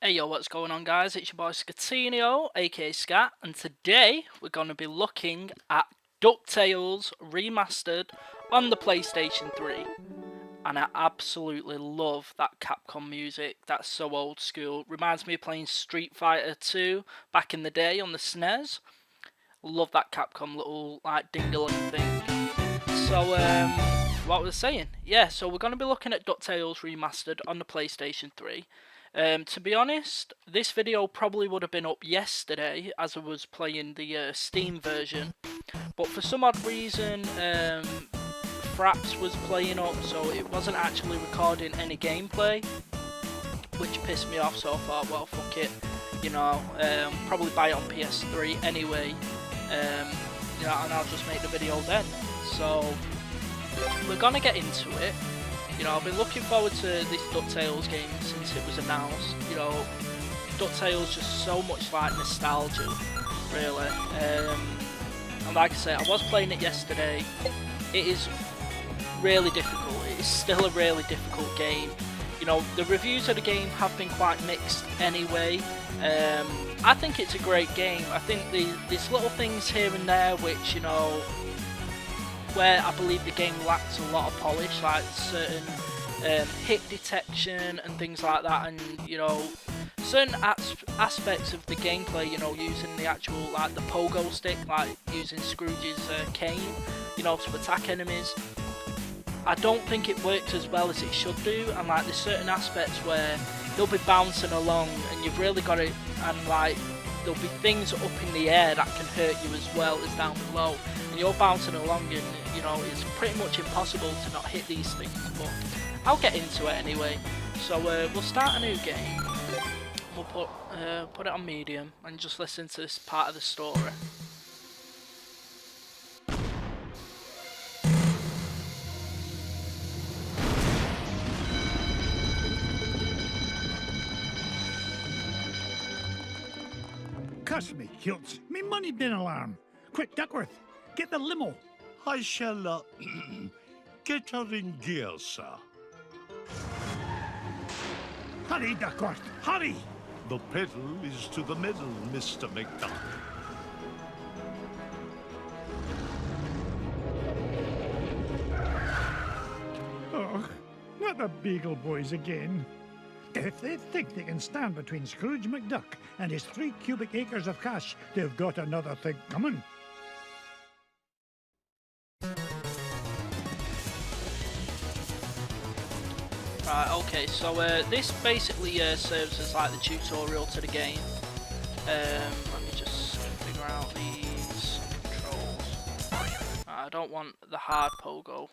Hey yo, what's going on guys? It's your boy Scatinio, aka Scat, and today we're going to be looking at DuckTales Remastered on the PlayStation 3. And I absolutely love that Capcom music, that's so old school. Reminds me of playing Street Fighter 2 back in the day on the SNES. Love that Capcom little like ding-a-ling thing. So, what was I saying? Yeah, so we're going to be looking at DuckTales Remastered on the PlayStation 3. To be honest, this video probably would have been up yesterday as I was playing the Steam version. But for some odd reason, Fraps was playing up, so it wasn't actually recording any gameplay, which pissed me off, so I thought, well, fuck it, you know, probably buy it on PS3 anyway, you know, and I'll just make the video then. So, we're gonna get into it. You know, I've been looking forward to this DuckTales game since it was announced. You know, DuckTales just so much like nostalgia, really. And like I said, I was playing it yesterday. It is really difficult. It is still a really difficult game. You know, the reviews of the game have been quite mixed anyway. I think it's a great game. I think there's little things here and there which, you know, where I believe the game lacks a lot of polish, like certain hit detection and things like that, and you know, certain aspects of the gameplay, you know, using the actual like the pogo stick, like using Scrooge's cane, you know, to attack enemies. I don't think it works as well as it should do, and like there's certain aspects where you'll be bouncing along and you've really got it, and like there'll be things up in the air that can hurt you as well as down below, and you're bouncing along and you know it's pretty much impossible to not hit these things, but I'll get into it anyway. So we'll start a new game. We'll put it on medium and just listen to this part of the story. Cuss me, Hilts. Me money bin alarm. Quick, Duckworth, get the limo. I shall, get her in gear, sir. Hurry, Duckworth, hurry! The pedal is to the metal, Mr. McDuck. Oh, not the Beagle Boys again. If they think they can stand between Scrooge McDuck and his 3 cubic acres of cash, they've got another thing coming. Right, okay, so this basically serves as like the tutorial to the game. Let me just figure out these controls. I don't want the hard pogo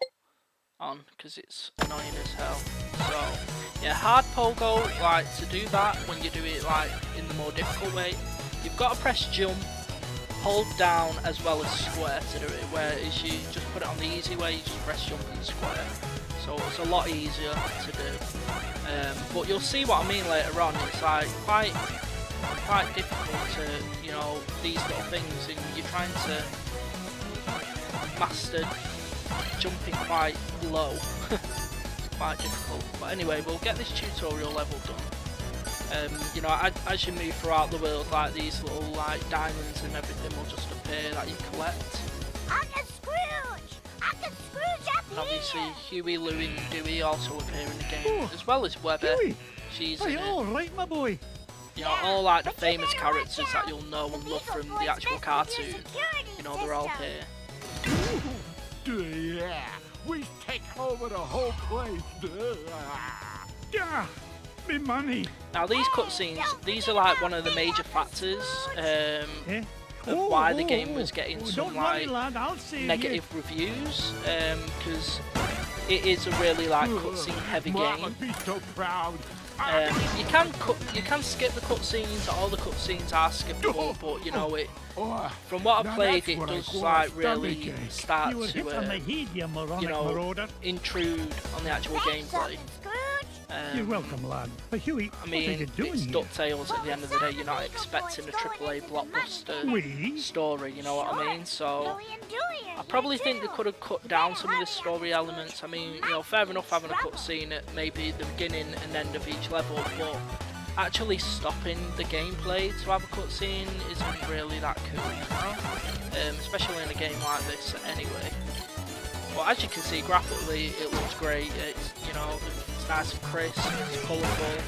on because it's annoying as hell. So yeah, hard pogo, like to do that when you do it like in the more difficult way, you've got to press jump, hold down as well as square to do it, whereas you just put it on the easy way, you just press jump and square. So it's a lot easier to do. But you'll see what I mean later on. It's like quite difficult to, you know, these little things, and you're trying to master jumping quite low. It's quite difficult. But anyway, we'll get this tutorial level done. You know, as you move throughout the world, like these little like diamonds and everything will just appear that you collect. Uncle Scrooge! Uncle Scrooge up And obviously here! Huey, Louie and Dewey also appear in the game, as well as Webber. Huey! She's Are in you it. all right, my boy? You know, all like the famous characters that you'll know and love from the actual cartoon. You know, they're all here. Yeah, we've taken over the whole place. Yeah, me money. Now these cutscenes, these are like one of the major factors Eh? of why the game was getting some don't worry, like lad, I'll save negative reviews, because it is a really like cutscene heavy Mama, game. be so proud. You can skip the cutscenes. All the cutscenes are skippable, but you know it. Oh, From what I've now played, that's it what I does call a like really stomach ache. start You were hit on the to head, you moronic you know, marauder. intrude on the actual Thanks, gameplay. Uncle Scrooge! You're welcome, lad. But Huey, I what are mean, you doing it's here? DuckTales at the end of the day. You're not expecting a AAA blockbuster We? story. You know what I mean? So. Louie and Dewey are I probably here think they too. could have cut down some of the story elements. I mean, you know, fair enough having a cutscene at maybe the beginning and end of each level, but actually stopping the gameplay to have a cutscene isn't really that cool, you know? Especially in a game like this anyway. Well, as you can see, graphically it looks great. It's, you know, it's nice and crisp, it's colourful,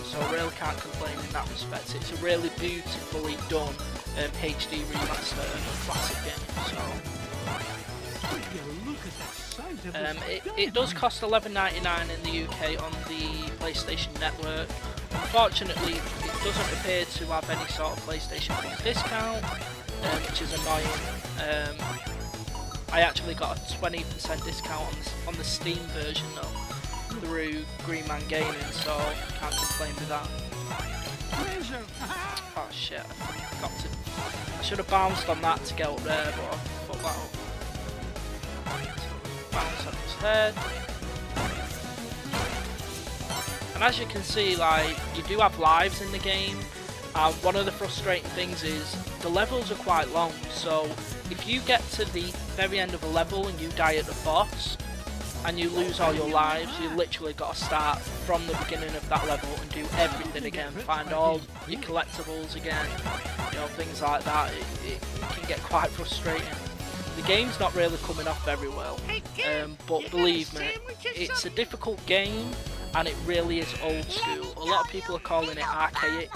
so I really can't complain in that respect. It's a really beautifully done HD remaster of a classic game. So it does cost $11.99 in the UK on the PlayStation Network. Unfortunately, it doesn't appear to have any sort of PlayStation Plus discount, which is annoying. I actually got a 20% discount on the Steam version though, through Green Man Gaming, so can't complain with that. Oh shit, I should have bounced on that to get up there, but I fucked that up. Bounce on his head. And as you can see, like, you do have lives in the game, and one of the frustrating things is the levels are quite long, so if you get to the very end of a level and you die at the boss and you lose all your lives, you literally got to start from the beginning of that level and do everything again, find all your collectibles again, you know, things like that. It can get quite frustrating. The game's not really coming off very well, but believe me, it's a difficult game and it really is old school. A lot of people are calling it archaic,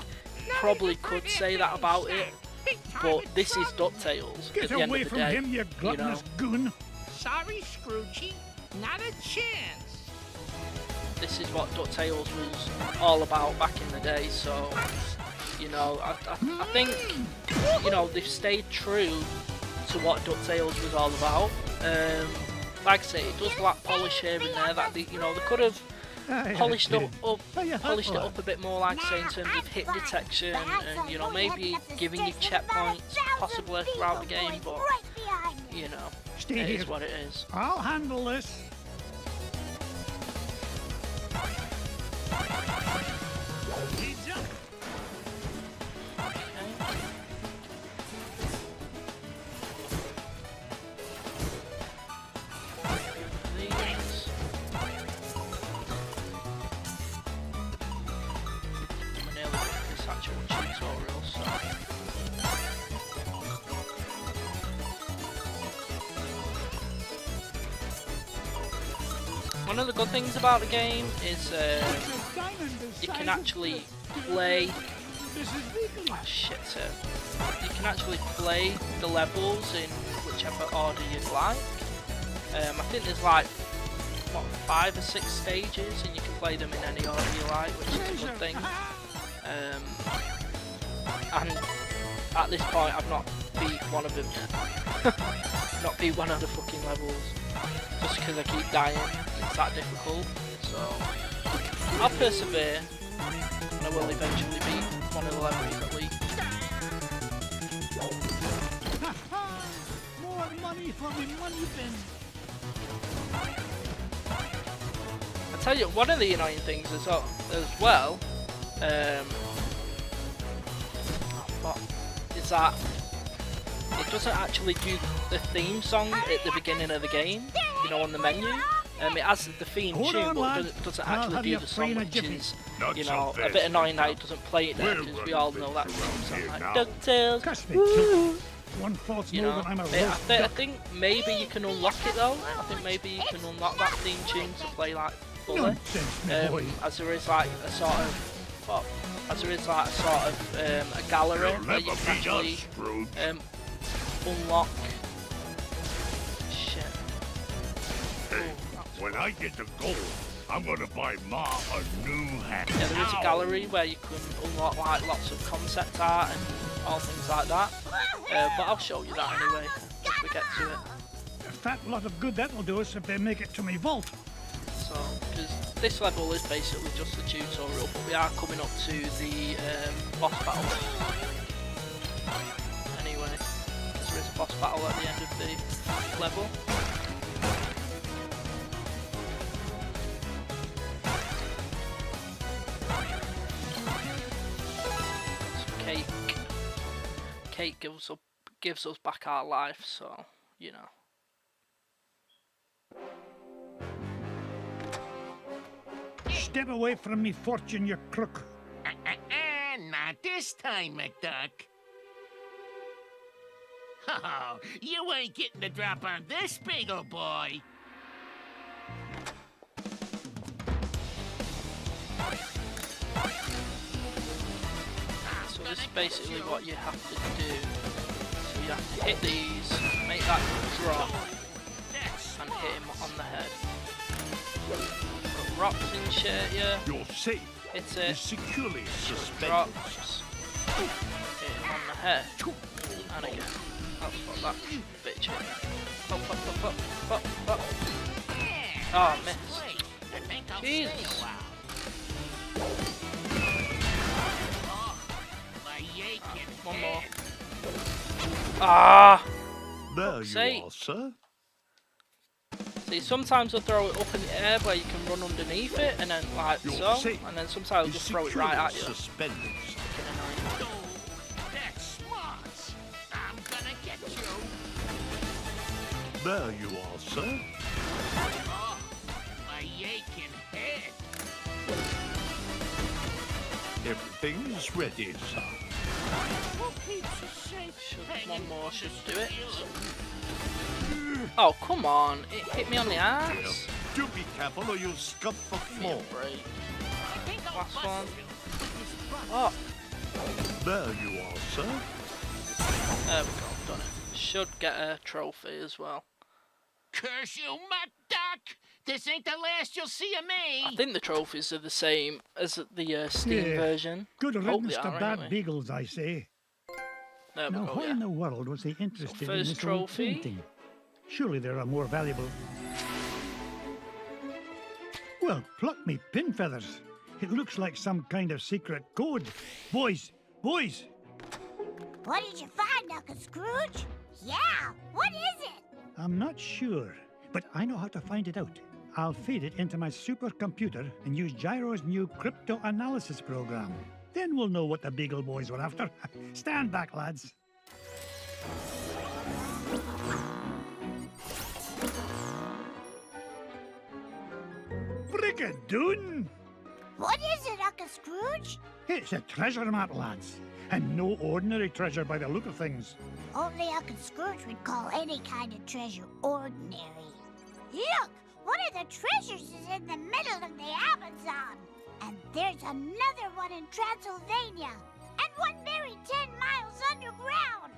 probably could say that about it, but this is DuckTales at the end of the day, him, you gluttonous goon. Sorry, Scroogey, not a chance. This is what DuckTales was all about back in the day, so, you know, I think, you know, they've stayed true to what DuckTales was all about. Like I say, it does lack polish here and there, that they, you know, they could have polished it up a bit more, like I say, in terms of hit detection and, you know, maybe giving you checkpoints possibly throughout the game, but, you know, it is what it is. I'll handle this. One of the good things about the game is you can actually play. Oh shit! You can actually play the levels in whichever order you'd like. I think there's like what 5 or 6 stages, and you can play them in any order you like, which is a good thing. And at this point, I've not beat one of them yet. Not beat one of the fucking levels, just because I keep dying. It's that difficult, so I'll persevere, and I will eventually beat one of the levels at least. More money for the money bin. I tell you, one of the annoying things as well is that it doesn't actually do the theme song at the beginning of the game, you know, on the menu. It has the theme tune, but it doesn't actually do the song, which is, you know, a bit annoying that it doesn't play it there, because we all know that theme song, like DuckTales, one false you move know. and I'm a I think maybe you can unlock it though. I think maybe you can unlock that theme tune to play like fully, as there is like a sort of, a gallery where you can actually unlock. Shit. When I get the gold, I'm gonna buy Ma a new hat. Yeah, there is a gallery where you can unlock like lots of concept art and all things like that. But I'll show you that anyway if we get to it. A fat lot of good that'll do us if they make it to me vault. So, because this level is basically just a tutorial, but we are coming up to the boss battle. Anyway, there is a boss battle at the end of the level. Cake gives us back our life, so you know. Step away from me, fortune, you crook. this time, McDuck. Oh, you ain't getting the drop on this big ol' boy. So this is basically what you have to do. So you have to hit these, make that drop, and hit him on the head. Put rocks in shit here. You're safe. Hit Is it. securely suspended. Drops. Hit him on the head. And again. That's what that bitch hit. Pop, pop, pop, pop, pop, pop. Oh, missed. Jesus. One more. Ah! There you sake. are, sir. See, sometimes I'll throw it up in the air where you can run underneath it, and then like You're so, safe. and then sometimes I'll Is just throw it right securely at you. Suspended. Oh, that's smart. I'm gonna get you. There you are, sir. Oh, my aching head. Everything's ready, sir. Who keeps us safe? One more should do it. Oh, come on. It hit me on the ass. Yes. Do be careful or you'll scump the Give me a floor. break. I think I'll Last bust one. you with this bus. Oh, There you are, sir. there we go. Done it. Should get a trophy as well. Curse you, McDuck! This ain't the last you'll see of me! I think the trophies are the same as the Steam Yeah. version. Good Hope riddance they to are, bad anyway. beagles, I say. There we Now, go, why yeah. in the world was he interested in first this trophy. old painting? Surely there are more valuable... Well, pluck me pin feathers. It looks like some kind of secret code. Boys! Boys! What did you find, Uncle Scrooge? Yeah, what is it? I'm not sure, but I know how to find it out. I'll feed it into my supercomputer and use Gyro's new crypto-analysis program. Then we'll know what the Beagle Boys were after. Stand back, lads. Brigadoon! What is it, Uncle Scrooge? It's a treasure map, lads. And no ordinary treasure by the look of things. Only Uncle Scrooge would call any kind of treasure ordinary. Look! One of the treasures is in the middle of the Amazon. And there's another one in Transylvania. And one buried 10 miles underground.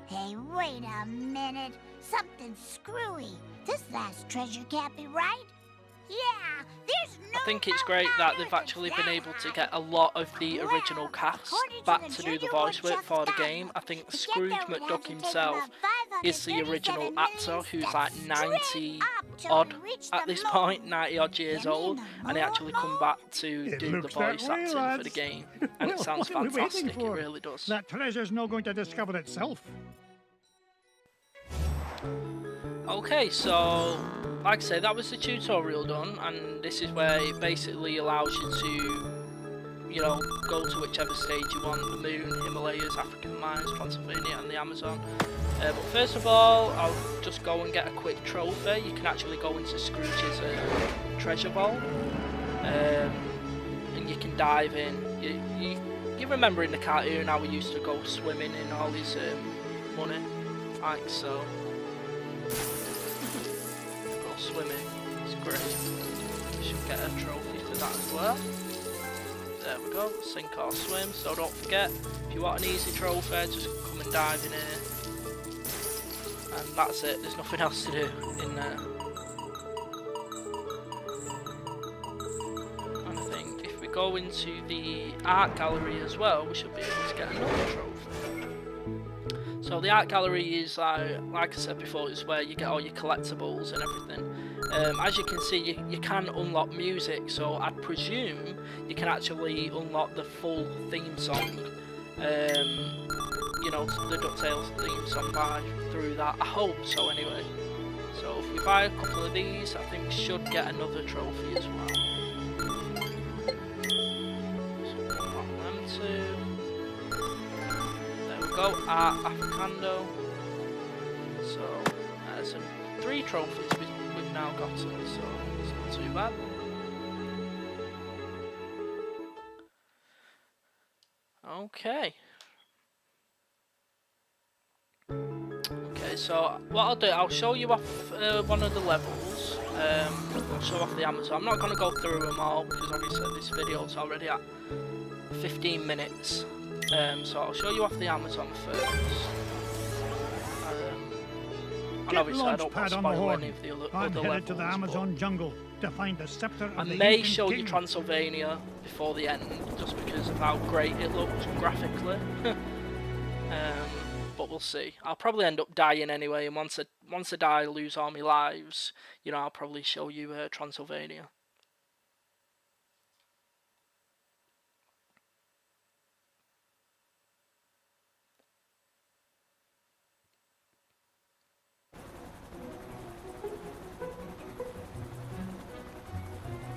Hey, wait a minute. Something's screwy. This last treasure can't be right. Yeah, there's no I think it's great that they've actually been able to get a lot of the original cast back to do the voice work for the game. I think Scrooge McDuck himself is the original actor who's like 90 odd at this point, 90 odd years old, and he actually come back to It do the looks that voice way, acting for lads. the game, and it Well, sounds what are we waiting fantastic, it for? really does. That treasure's not going to discover itself. Okay, so like I say, that was the tutorial done, and this is where it basically allows you to, you know, go to whichever stage you want: the moon, Himalayas, African mines, Transylvania, and the Amazon. But first of all, I'll just go and get a quick trophy. You can actually go into Scrooge's treasure vault, and you can dive in. You remember in the cartoon how we used to go swimming in all his money, like so. Go swimming, it's great. We should get a trophy for that as well. There we go, sink or swim. So don't forget, if you want an easy trophy, just come and dive in here. And that's it, there's nothing else to do in there. And I think if we go into the art gallery as well, we should be able to get another trophy. So the art gallery is, like I said before, is where you get all your collectibles and everything. As you can see, you can unlock music, so I'd presume you can actually unlock the full theme song. You know, the DuckTales theme song through that. I hope so anyway. So if we buy a couple of these, I think we should get another trophy as well. So unlock them two. There we go, Africando. So there's 3 trophies we've now got, so it's not too bad. Okay. Okay, so what I'll do, I'll show you off one of the levels. I'll show off the Amazon. I'm not going to go through them all because obviously this video's already at 15 minutes. So I'll show you off the Amazon first. And obviously I don't want to spoil any of the other I'm levels. headed to the Amazon jungle to find the scepter of I the may ancient show you king. Transylvania before the end, just because of how great it looks graphically. But we'll see. I'll probably end up dying anyway, and once I die, lose all my lives, you know, I'll probably show you Transylvania.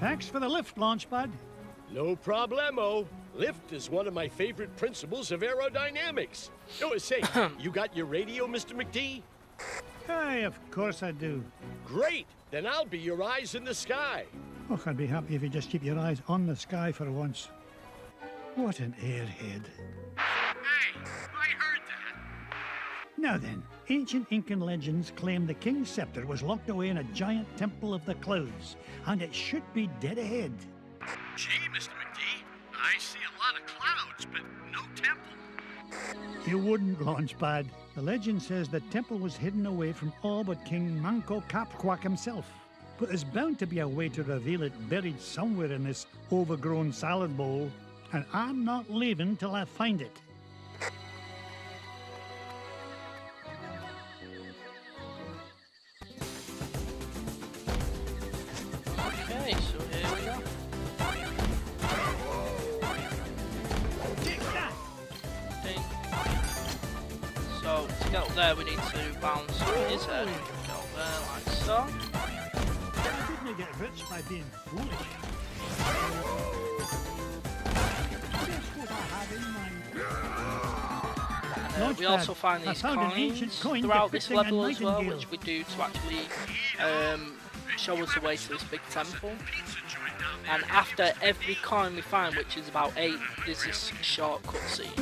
Thanks for the lift, Launchpad. No problemo. Lift is one of my favorite principles of aerodynamics. Oh, say, you got your radio, Mr. McD? Aye, of course I do. Great! Then I'll be your eyes in the sky. Oh, I'd be happy if you just keep your eyes on the sky for once. What an airhead. Hey, I heard that. Now then, ancient Incan legends claim the king's scepter was locked away in a giant temple of the clouds, and it should be dead ahead. Gee, Mr. McD, I see a lot of clouds, but no temple. You wouldn't, Launchpad. The legend says the temple was hidden away from all but King Manco Capquack himself. But there's bound to be a way to reveal it buried somewhere in this overgrown salad bowl, and I'm not leaving till I find it. Okay, so here we go. Ding. So to get up there, we need to bounce on his head. Go there like so. Didn't get rich by being foolish. Just what I had in mind. We also find these found an ancient coins coin throughout this depicting a level as well, nightingale. which we do to actually show us the way to this big temple. And after every coin we find, which is about 8, there's this short cutscene.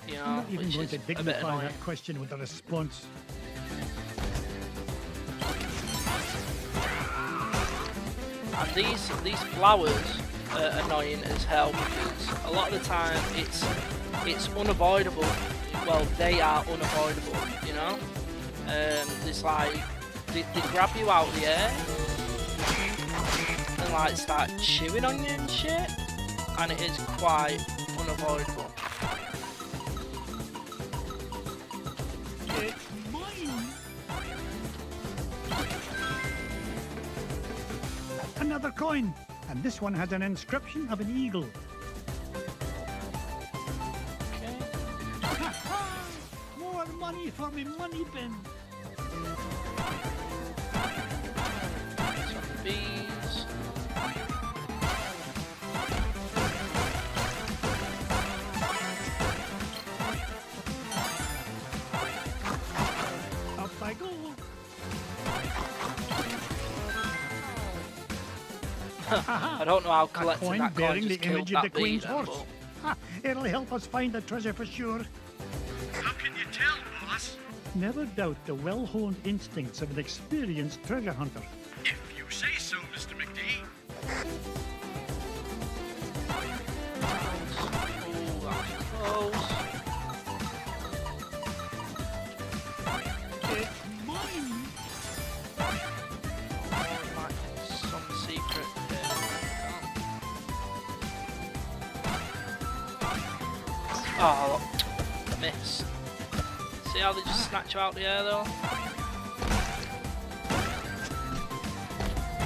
You know, I'm not even which going is to a bit dignify annoying. that question with a response. And these flowers are annoying as hell because a lot of the time it's unavoidable. Well, they are unavoidable, you know. It's like they grab you out of the air and like start chewing on you and shit, and it is quite unavoidable. It's mine. Another coin, and this one has an inscription of an eagle. Okay. More money for me money bin. Some bees. Up I go. I don't know how A collecting coin that coin bearing just the killed image of the that bee Queen's then, horse. but Ha, it'll help us find the treasure for sure. How can you tell, boss? Never doubt the well-honed instincts of an experienced treasure hunter. If you say so, Mr. McD. oh, that's close. It's mine. Like some secret here. Oh, missed. See how they just snatch you out the air though?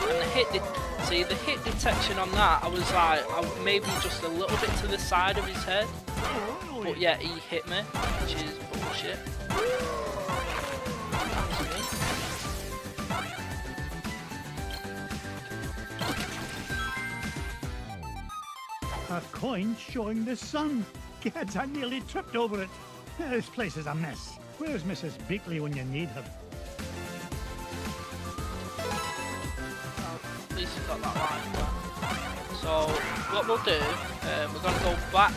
And the hit detection on that, I was like, maybe just a little bit to the side of his head. But yeah, he hit me, which is bullshit. A coin showing the sun. Gads, I nearly tripped over it. This place is a mess. Where's Mrs. Beakley when you need her? Well, at least we got that line back. So what we'll do, we're gonna go back.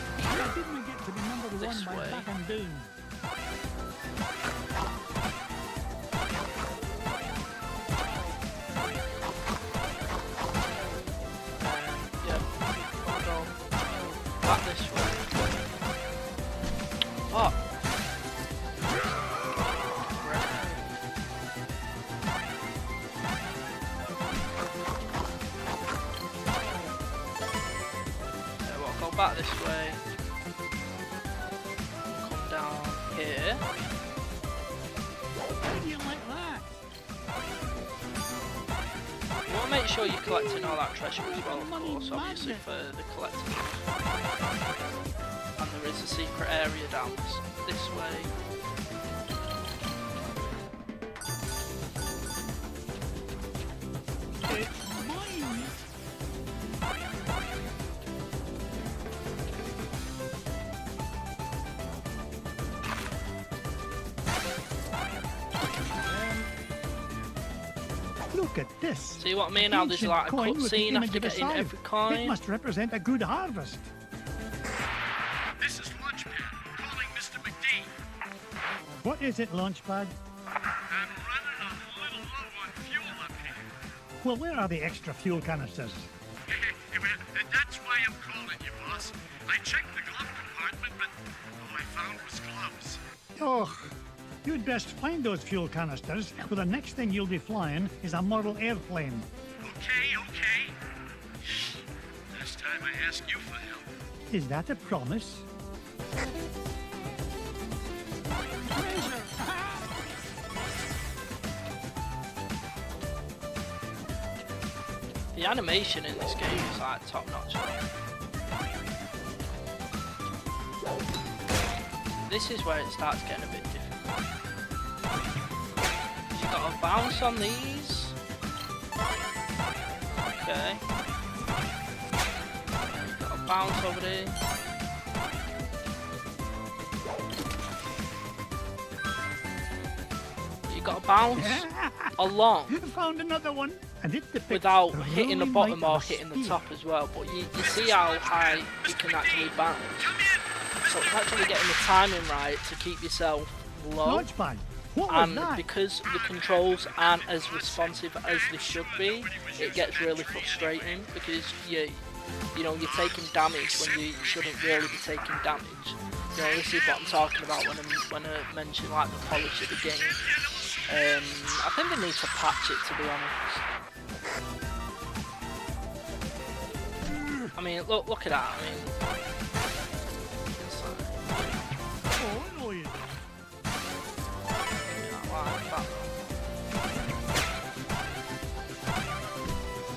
Didn't we get to be number This 1 by way. Back and Doom. Yep, we'll go back this way. Oh! Yeah, we'll go back this way. Come down here. How do you like that? You want to make sure you're collecting all that treasure as well, of course, obviously for the collectibles. And there is a secret area down this way. It's mine. Look at this. See what I mean? Now there's Ancient like a coin with the cutscene image after of a getting scythe. every It coin. must represent a good harvest. This is Launchpad, calling Mr. McD. What is it, Launchpad? I'm running a little low on fuel up here. Well, where are the extra fuel canisters? Well, that's why I'm calling you, boss. I checked the glove compartment, but all I found was gloves. Oh, you'd best find those fuel canisters, for the next thing you'll be flying is a model airplane. Okay. Last time I asked you for help. Is that a promise? Treasure! The animation in this game is like top notch. This is where it starts getting a bit difficult. You got to bounce on these. Okay. Got to bounce over there. You got to bounce along Found another one, and it depicts without the hitting the rolling bottom might or of a hitting the spear. top as well. But you see how high you can actually bounce. Come in! So it's actually getting the timing right to keep yourself low. Launchpad, what was And that? because the controls aren't as responsive as they should be, it gets really frustrating because you're taking damage when you shouldn't really be taking damage. You know, this is what I'm talking about when I mention like the polish of the game. I think they need to patch it, to be honest. I mean, look at that. I mean, Oh, no, you don't. like that.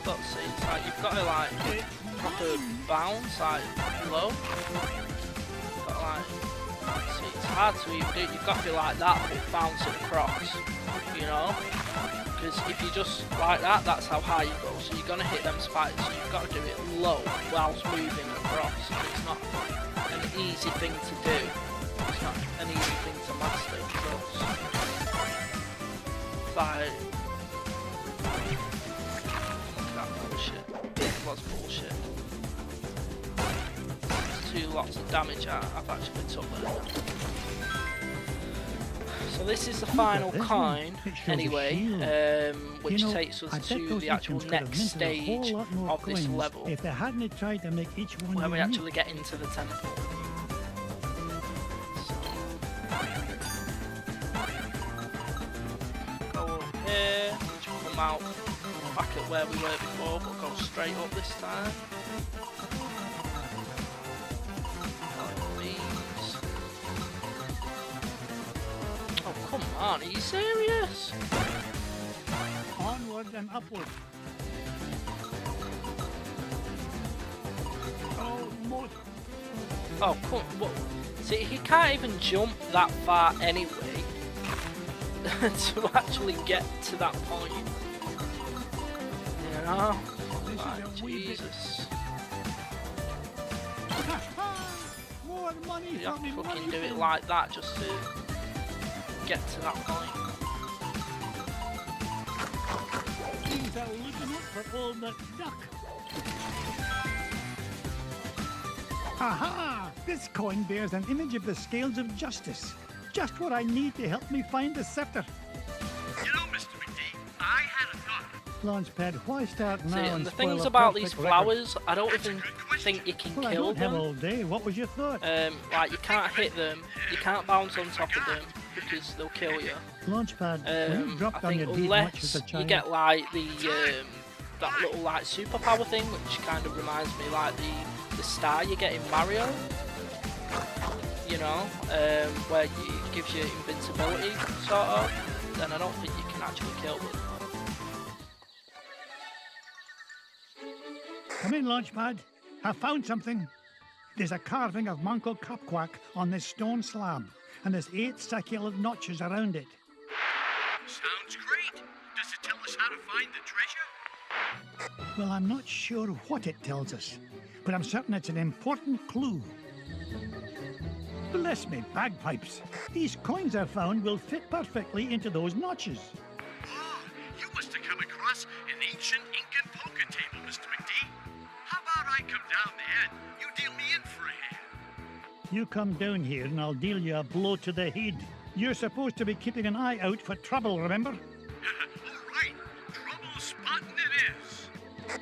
Let's see, it's like you've got to like proper bounce like low. Got to, like, see, it's hard to even do. You've got to be like that, but bounce it across. You know, because if you just like that, that's how high you go. So you're gonna hit them spikes. So you've got to do it low whilst moving across. It's not an easy thing to do. It's not an easy thing to master. It's like, look at that bullshit. That's bullshit. There's lots of damage I've actually took there. So this is the final this one. coin, It shows a anyway, shield. which You know, takes I us bet to those the actual Indians could have next minted a whole stage lot more of this coins level, if they hadn't tried to make each one when we unique. actually get into the temple. So, go up here, come out back at where we were before, but go straight up this time. Like these. Oh, come on, are you serious? Onward and upward. Almost. Oh, come on. What? See, he can't even jump that far anyway to actually get to that point. You know? This Like, is a wee bit. Jesus. More money You have from to me, fucking money do it from- like that just to get to that point. Things are looking up for old McDuck. Aha! This coin bears an image of the scales of justice. Just what I need to help me find the scepter. You know, Mr. McD, I had a thought. Launchpad, why start now See, and and the spoil things a about these perfect record? flowers, I don't even think you can Well, I kill don't have them. all day. What was your thought? Like you can't hit them, you can't bounce on top of them because they'll kill you. Launchpad, were you I dropped on think your deed much as unless a you child? get like the that little like superpower thing, which kind of reminds me like the star you get in Mario. You know, where it gives you invincibility, sort of. Then I don't think you can actually kill them. Come in, Launchpad. I found something. There's a carving of Manco Capquack on this stone slab, and there's 8 succulent notches around it. Sounds great. Does it tell us how to find the treasure? Well, I'm not sure what it tells us, but I'm certain it's an important clue. Bless me bagpipes. These coins I found will fit perfectly into those notches. Oh, you must have come across an ancient Incan poker table, Mr. McD. How about I come down there and you deal me in for a hand? You come down here and I'll deal you a blow to the head. You're supposed to be keeping an eye out for trouble, remember? All right, trouble spotting it is.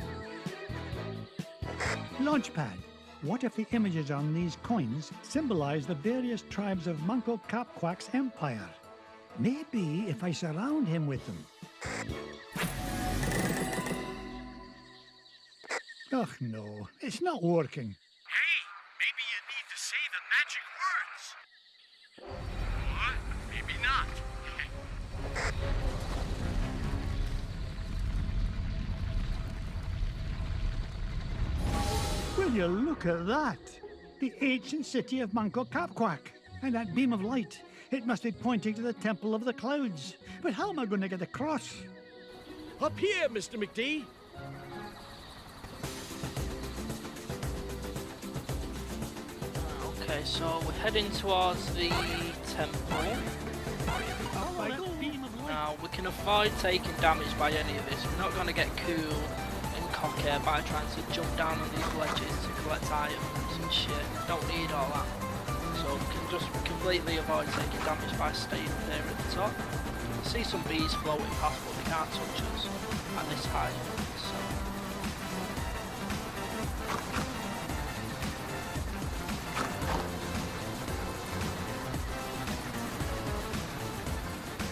Launchpad, what if the images on these coins symbolize the various tribes of Manco Capquack's empire? Maybe if I surround him with them. Oh no, it's not working. Hey, maybe you need to say the magic words. Or maybe not. Will you look at that? The ancient city of Manco Capquack. And that beam of light. It must be pointing to the Temple of the Clouds. But how am I going to get across? Up here, Mr. McD. Okay, so we're heading towards the temple. Now we can avoid taking damage by any of this. We're not going to get cool and cocky by trying to jump down on these ledges to collect items and shit. Don't need all that. So we can just completely avoid taking damage by staying there at the top. See some bees floating past, but they can't touch us at this height. So.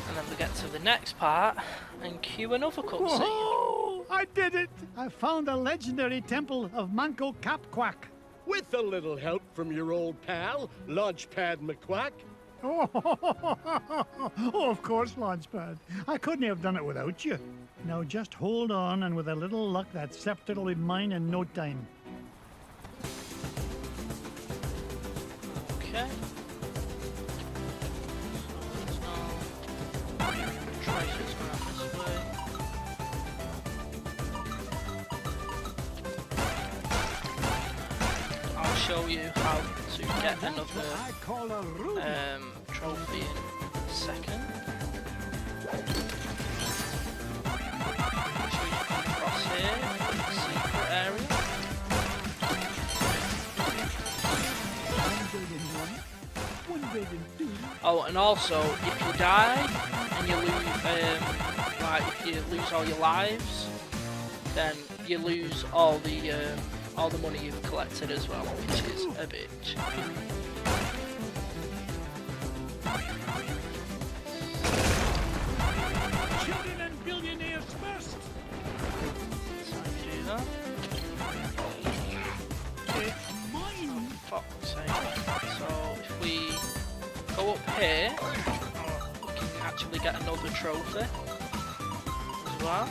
And then we get to the next part and cue another cutscene. Whoa! I did it! I found the legendary temple of Manco Capquack. With a little help from your old pal, Launchpad McQuack. Oh, of course, Launchpad. I couldn't have done it without you. Now just hold on, and with a little luck, that scepter will be mine in no time. Okay. So, treasures around this way. I'll show you how to get another I call a ruby. trophy in a second. So you come across here, the secret area. Oh, and also, if you die and you lose, like if you lose all your lives, then you lose all the money you've collected as well, which is a bitch. Children and billionaires first. So do that. It's mine. Fuck's sake. So if we go up here, we can actually get another trophy as well.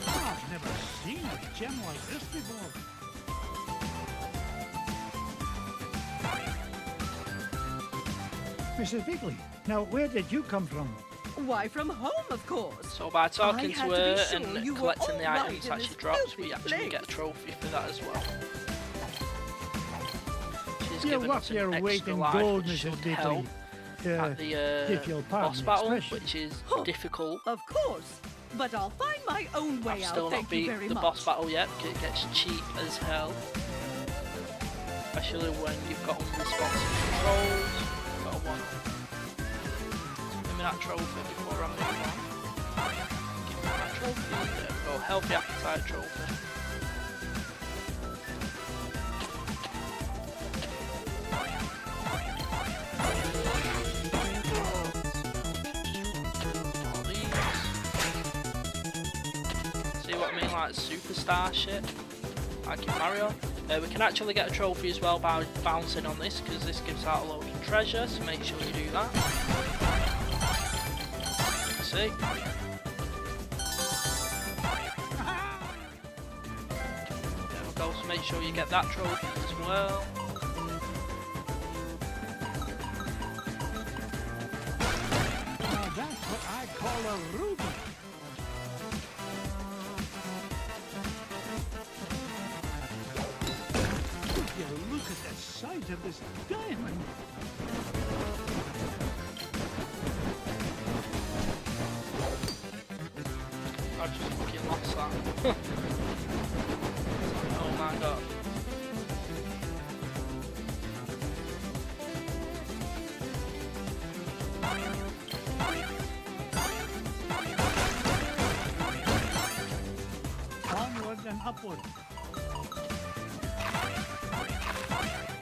I've never seen a gem like this before. Mrs. Bigley, now where did you come from? Why, from home, of course. So by talking I to had to her be sure and you were collecting the all right items in that this she drops, we filthy actually place. get a trophy for that as well. She's You're given us worth an your weight extra in life, gold, which should Mrs. Bigley. help at if the you'll pardon boss the battle, expression. which is Huh. difficult. Of course. but I'll find my own way I've out. still not Thank you beat very the much. boss battle yet because it gets cheap as hell. Especially when you've got unresponsive controls. Got a one. Give me that trophy before I move on. Give me that trophy. There we go. Healthy appetite trophy. See what I mean? Like superstar shit. Like in Mario. We can actually get a trophy as well by bouncing on this, because this gives out a load of treasure, so make sure you do that. See? There we go, so make sure you get that trophy as well. Now that's what I call a ruby. Look at the size of this diamond. I just fucking lost that. Oh my god. Onward and upward.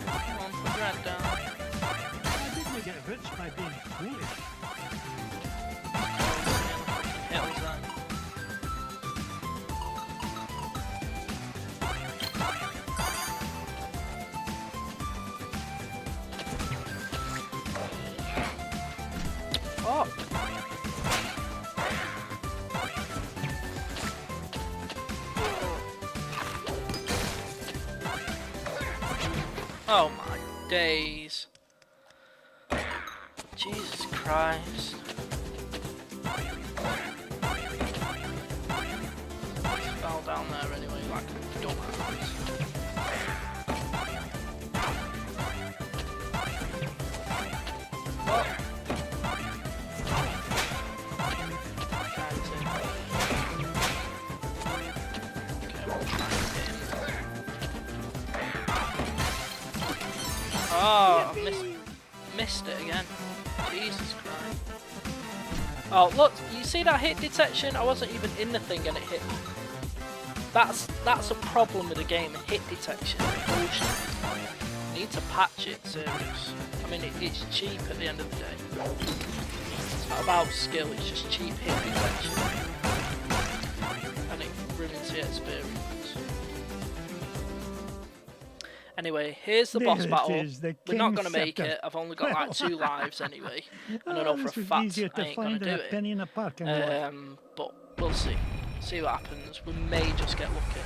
Come on, put your head down. I didn't get rich by being foolish. Hills then. Fuck. Oh my days. Jesus Christ. Fell down there anyway, like a dumbass. Oh. Okay, we'll try again. Oh, I missed it again. Jesus Christ. Oh, look, you see that hit detection? I wasn't even in the thing and it hit me. That's a problem with the game, hit detection. Bullshit. You need to patch it, serious. I mean, it's cheap at the end of the day. It's not about skill, it's just cheap hit detection. And it ruins the experience. Anyway, here's the boss battle. We're not going to make it. I've only got like 2 lives anyway. And I know for a fact I ain't going to do it. But we'll see. See what happens. We may just get lucky.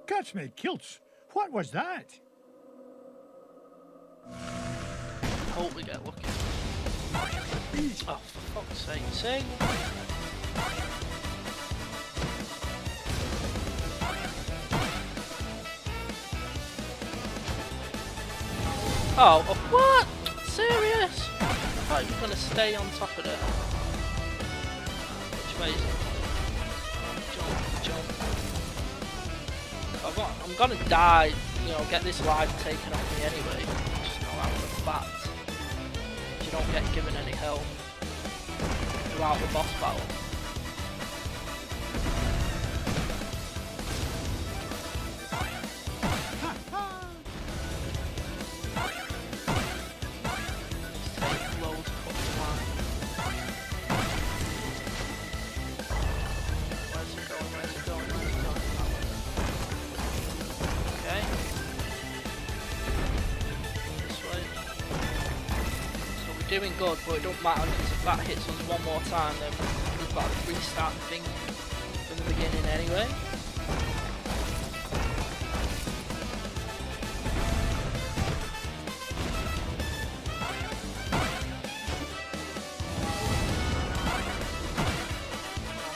Catch me, kilts. What was that? Hope we get lucky. Oh, for fuck's sake. See? Oh, what? Serious? I thought you were going to stay on top of it. Which way is it? Jump. I'm going to die, you know, get this life taken off me anyway. Just know that for a fact. You don't get given any help throughout the boss battle. Doing good, but it don't matter because if that hits us one more time, then we've got to restart the thing from the beginning anyway.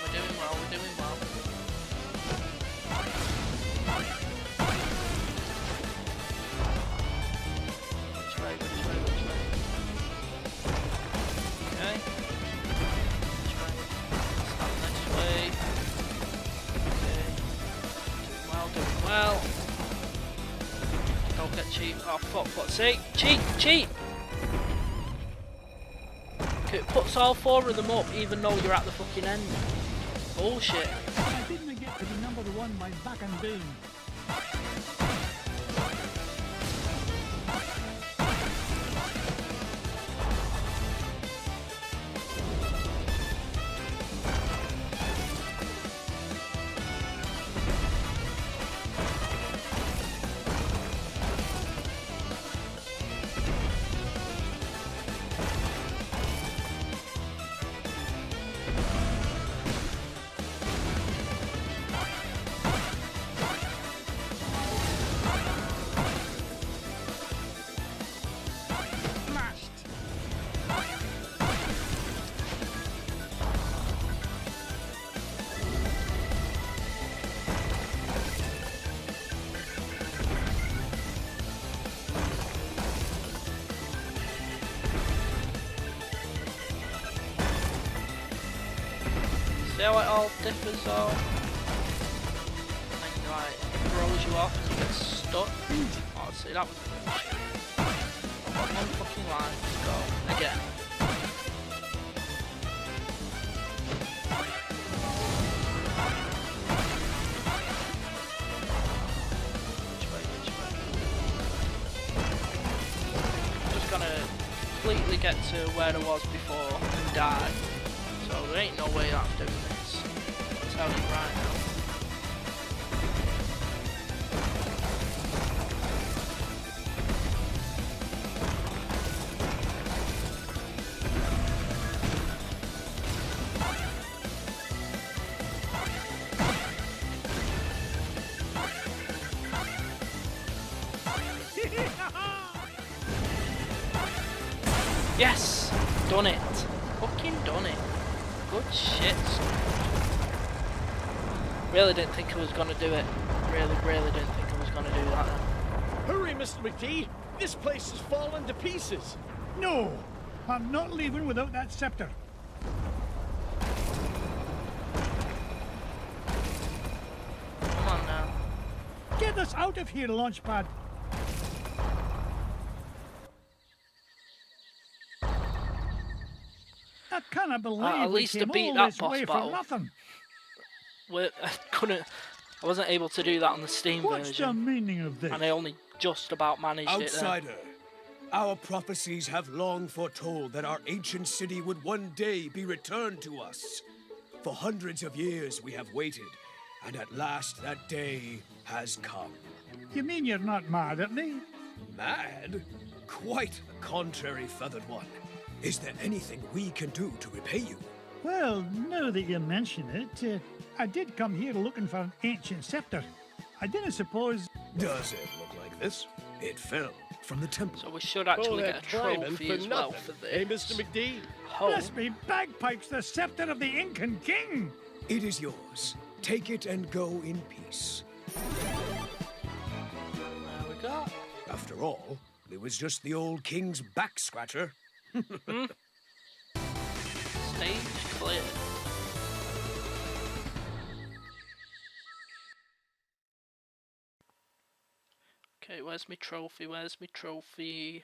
We're doing well, we're doing well. Which way? Oh, fuck's sake. Cheat! Cheat! Okay, it puts all 4 of them up even though you're at the fucking end. Bullshit. I didn't get to be number 1 by back and down. See how it all differs though? And like throws you off and you get stuck. Oh, see, that was bullshit. I've got 1 fucking line to go. Again. Which way? I'm just gonna completely get to where I was before and die. So there ain't no way I'm doing this. I'll tell you right now. Yes! Done it! Fucking done it! Good shit, son. Really didn't think I was gonna do it. Really didn't think I was gonna do that. Hurry, Mr. McD! This place has fallen to pieces! No! I'm not leaving without that scepter. Come on now. Get us out of here, Launchpad. I cannot believe at we least to came beat all that this boss way battle. for nothing. I wasn't able to do that on the Steam What's the version. meaning of this? And I only just about managed Outsider, our prophecies have long foretold that our ancient city would one day be returned to us. For hundreds of years we have waited, and at last that day has come. You mean you're not mad at me? Mad? Quite the contrary, Feathered One. Is there anything we can do to repay you? Well, now that you mention it, I did come here looking for an ancient scepter. I didn't suppose... Does it look like this? It fell from the temple. So we should All actually that get a climbing trophy for as well nothing. for Hey, this. Mr. McD? Bless me bagpipes, the scepter of the Incan king! It is yours. Take it and go in peace. There we go. After all, it was just the old king's back scratcher. Stage clear. Okay, where's my trophy? Where's my trophy?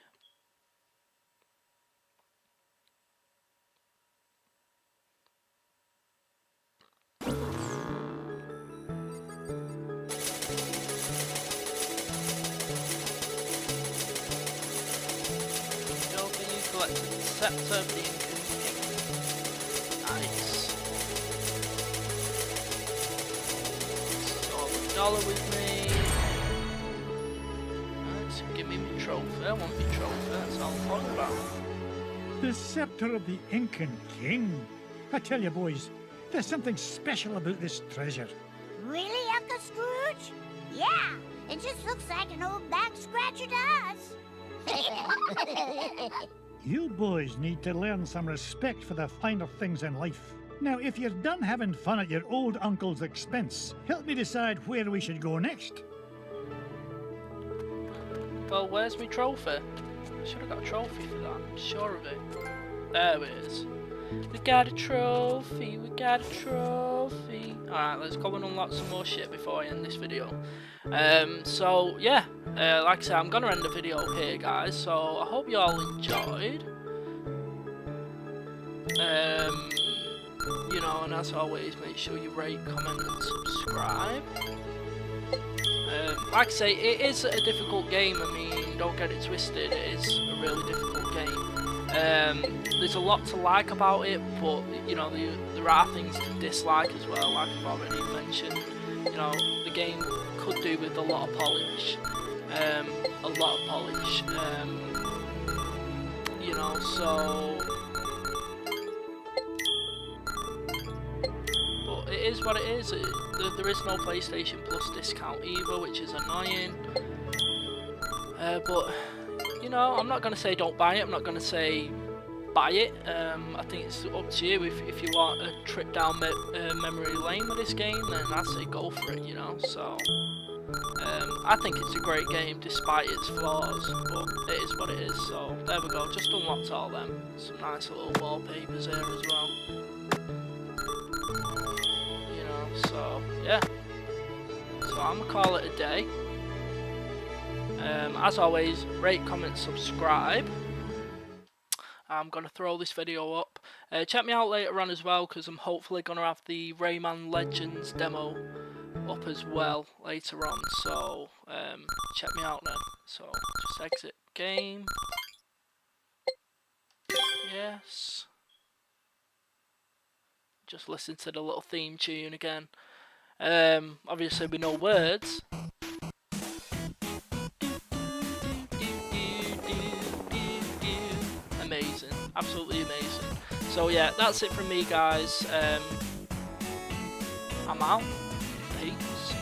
Trophy, you collected the scepter of the Incan king. Nice. So $1 with me. Nice, give me my trophy. I want my trophy, that's all I'm talking about. The scepter of the Incan king. I tell you, boys, there's something special about this treasure. Really, Uncle Scrooge? Yeah, it just looks like an old back scratcher to us. You boys need to learn some respect for the finer things in life. Now, if you're done having fun at your old uncle's expense, help me decide where we should go next. Well, where's my trophy? I should have got a trophy for that, I'm sure of it. There it is. We got a trophy, we got a trophy. trophy. Alright, let's go and unlock some more shit before I end this video. So yeah, like I said, I'm gonna end the video here, guys. So I hope you all enjoyed. You know, and as always, make sure you rate, comment, and subscribe. Like I say, it is a difficult game. I mean, don't get it twisted. It is a really difficult game. There's a lot to like about it, but you know, there are things to dislike as well. Like I've already mentioned, you know, the game could do with a lot of polish. A lot of polish. You know, so. It is what it is. There is no PlayStation Plus discount either, which is annoying. But you know, I'm not gonna say don't buy it. I'm not gonna say buy it. I think it's up to you. If you want a trip down memory lane with this game, then I say go for it. You know, so I think it's a great game despite its flaws, but it is what it is. So there we go. Just unlocked all them. Some nice little wallpapers here as well. So yeah, so I'm gonna call it a day. As always, rate, comment, subscribe. I'm gonna throw this video up. Check me out later on as well, because I'm hopefully gonna have the Rayman Legends demo up as well later on. So check me out then. So just exit game. Yes. Just listen to the little theme tune again. Obviously with no words. Amazing, absolutely amazing. So yeah, that's it from me, guys. I'm out. Peace.